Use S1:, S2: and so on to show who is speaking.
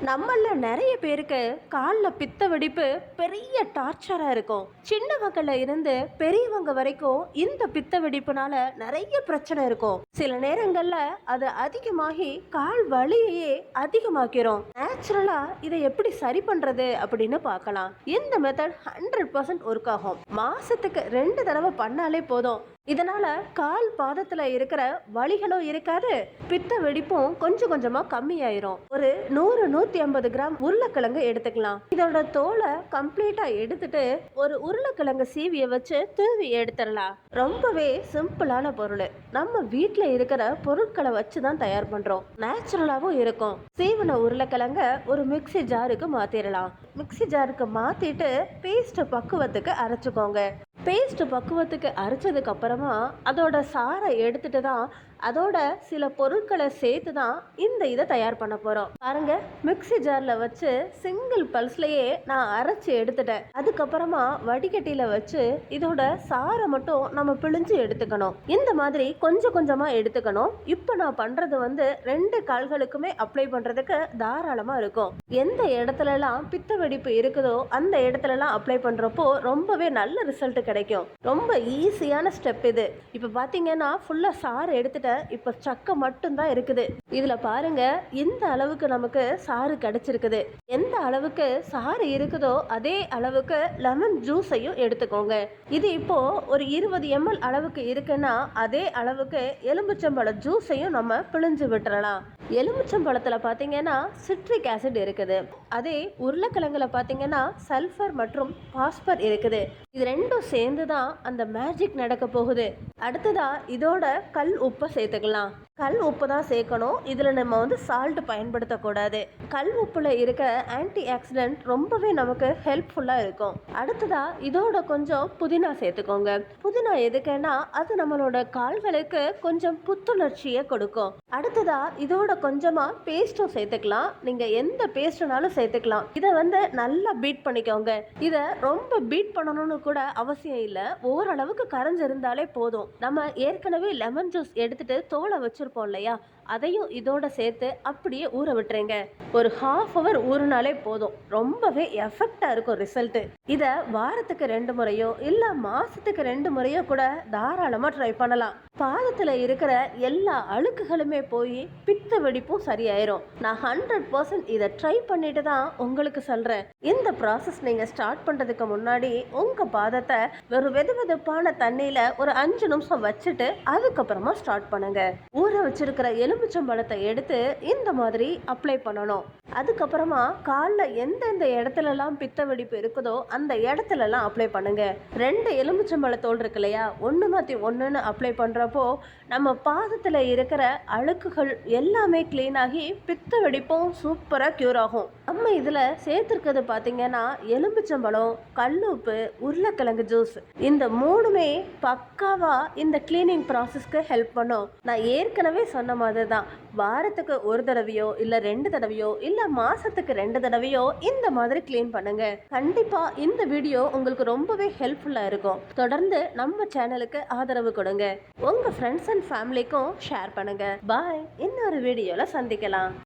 S1: நம்மள நிறைய பேருக்கு காலில் பித்த வெடிப்பு பெரிய டார்ச்சரா இருக்கும். சின்னவங்கல இருந்து பெரியவங்க வரைக்கும் இந்த பித்த வெடிப்புனால நிறைய பிரச்சனை இருக்கும். சில நேரங்கள்ல அது அதிகமாகி கால் வலியையே அதிகமாக்கிறோம். நேச்சுரலா இதை எப்படி சரி பண்றது அப்படின்னு பார்க்கலாம். இந்த மெத்தட் 100% ஒர்க் ஆகும். மாசத்துக்கு 2 தடவை பண்ணாலே போதும். இதனால கால் பாதத்துல இருக்கிற வலிகளும் இருக்காது, பித்த வெடிப்பும் கொஞ்சம் கொஞ்சமா கம்மியாயிரும். ஒரு 100-150 கிராம் உருளைக்கிழங்கு எடுத்துக்கலாம். இதோட தோலை கம்ப்ளீட்டா எடுத்துட்டு ஒரு உருளைக்கிழங்கு சீவிய வச்சு தூவி எடுத்துடலாம். ரொம்பவே சிம்பிளான பொருள். நம்ம வீட்டுல இருக்கிற பொருட்களை வச்சுதான் தயார் பண்றோம். நேச்சுரலாவும் இருக்கும். சீவன உருளைக்கிழங்க ஒரு மிக்சி ஜாருக்கு மாத்திரலாம். மிக்சி ஜாருக்கு மாத்திட்டு பேஸ்ட் பக்குவத்துக்கு அரைச்சுக்கோங்க. பேஸ்ட் பக்குவத்துக்கு அரைச்சதுக்கு அப்புறமா அதோட சாறை எடுத்துட்டு தான் அதோட சில பொருட்களை சேர்த்து தான் இந்த இதை தயார் பண்ண போறோம். பாருங்க, மிக்சி ஜார்ல வச்சு சிங்கிள் பல்ஸ்லயே நான் அரைச்சி எடுத்துட்டேன். அதுக்கப்புறமா வடிகட்டியில வச்சு இதோட சாறை மட்டும் நம்ம பிழிஞ்சு எடுத்துக்கணும். இந்த மாதிரி கொஞ்சம் கொஞ்சமா எடுத்துக்கணும். இப்போ நான் பண்றது 2 கால்களுக்குமே அப்ளை பண்றதுக்கு தாராளமா இருக்கும். எந்த இடத்துல எல்லாம் பித்த வெடிப்பு இருக்குதோ அந்த இடத்துல எல்லாம் அப்ளை பண்றப்போ ரொம்பவே நல்ல ரிசல்ட் கிடைக்கும். ரொம்ப ஈஸியான ஸ்டெப் இது. இப்போ பாத்தீங்கன்னா ஃபுல்லா சாறு எடுத்துட்டு இப்ப சக்கை மட்டும்தான் இருக்குது. இதுல பாருங்க, இந்த அளவுக்கு நமக்கு சாறு கிடைச்சிருக்குது. எந்த அளவுக்கு சாறு இருக்குதோ அதே அளவுக்கு லெமன் ஜூஸையும் எடுத்துக்கோங்க. இது இப்போ ஒரு 20 ml அளவுக்கு இருக்குன்னா அதே அளவுக்கு எலுமிச்சம்பழ ஜூஸையும் நம்ம பிழிஞ்சு விட்டுறலாம். எலுமிச்சம்பழத்துல பாத்தீங்கன்னா சிட்ரிக் ஆசிட் இருக்குது. அதே உருளைக்கிழங்குல பாத்தீங்கன்னா சல்ஃபர் மற்றும் பாஸ்பர் இருக்குது. இது ரெண்டும் சேர்ந்து தான் அந்த மேஜிக் நடக்க போகுது. அடுத்ததா இதோட கல் உப்பை சேர்த்துக்கலாம். கல் உப்பு தான் சேர்க்கணும். இதில் நம்ம சால்ட் பயன்படுத்தக்கூடாது. கல் உப்புல இருக்க ஆன்டி ஆக்சிடென்ட் ரொம்பவே நமக்கு ஹெல்ப்ஃபுல்லாக இருக்கும். அடுத்ததா இதோட கொஞ்சம் புதினா சேர்த்துக்கோங்க. புதினா எதுக்குன்னா அது நம்மளோட கால்களுக்கு கொஞ்சம் புத்துணர்ச்சியை கொடுக்கும். அடுத்ததா இதோட கொஞ்சமா பேஸ்ட்டும் சேர்த்துக்கலாம். நீங்க எந்த பேஸ்ட்னாலும் சேர்த்துக்கலாம். இதை நல்லா பீட் பண்ணிக்கோங்க. இதை ரொம்ப பீட் பண்ணணும்னு கூட அவசியம் இல்லை. ஓரளவுக்கு கரைஞ்சிருந்தாலே போதும். நம்ம ஏற்கனவே லெமன் ஜூஸ் எடுத்துட்டு தோலை வச்சிருப்போம் இல்லையா, அதையும் இதோட சேர்த்து அப்படியே ஊற விட்டுறீங்க. ஒரு 1/2 hour ஊறினாலே போதும். ரொம்பவே எஃபெக்டா இருக்கும் ரிசல்ட். இதை வாரத்துக்கு 2 முறையோ இல்ல மாசத்துக்கு 2 முறையோ கூட தாராளமா ட்ரை பண்ணலாம். பாதத்துல இருக்கிற எல்லா அழுக்குகளுமே போய் பித்த வெடிப்பும் சரியாயிரும். நான் 100% இதை ட்ரை பண்ணிட்டு தான் உங்களுக்கு சொல்றேன். இந்த ப்ராசஸ் நீங்க ஸ்டார்ட் பண்றதுக்கு முன்னாடி உங்க பாதத்தை ஒரு வெதுவெதுப்பான தண்ணியில ஒரு 5 நிமிஷம் வச்சுட்டு அதுக்கப்புறமா ஸ்டார்ட் பண்ணுங்க. ஊற வச்சிருக்கிற எலுமிச்சம்பழத்தை எடுத்து இந்த மாதிரி அப்ளை பண்ணணும். அதுக்கப்புறமா காலில் எந்தெந்த இடத்துலலாம் பித்த வெடிப்பு இருக்குதோ அந்த இடத்துலலாம் அப்ளை பண்ணுங்க. 2 எலுமிச்சம்பழத்தோடு இருக்கு இல்லையா, ஒன்று மாற்றி ஒன்றுன்னு அப்ளை பண்ணுறப்போ நம்ம பாதத்தில் இருக்கிற அழுக்குகள் எல்லாமே க்ளீன் ஆகி பித்த வெடிப்பும் சூப்பராக க்யூர் ஆகும். நம்ம இதில் சேர்த்துருக்கிறது பார்த்தீங்கன்னா எலுமிச்சம்பழம், கல்லுப்பு, உருளைக்கிழங்கு ஜூஸ், இந்த 3மே பக்காவாக இந்த கிளீனிங் ப்ராசஸ்க்கு ஹெல்ப் பண்ணும். நான் ஏற்கனவே சொன்ன மாதிரி தான் வாரத்துக்கு 1 தடவையோ இல்லை 2 தடவையோ இல்லை மாசத்துக்கு 2 தடவையோ இந்த மாதிரி கிளீன் பண்ணுங்க. கண்டிப்பா இந்த வீடியோ உங்களுக்கு ரொம்பவே ஹெல்ப்ஃபுல்லா இருக்கும். தொடர்ந்து நம்ம சேனலுக்கு ஆதரவு கொடுங்க. உங்க ஃப்ரெண்ட்ஸ் அண்ட் ஃபேமிலிக்கும் ஷேர் பண்ணுங்க. பாய். இன்னொரு வீடியோல சந்திக்கலாம்.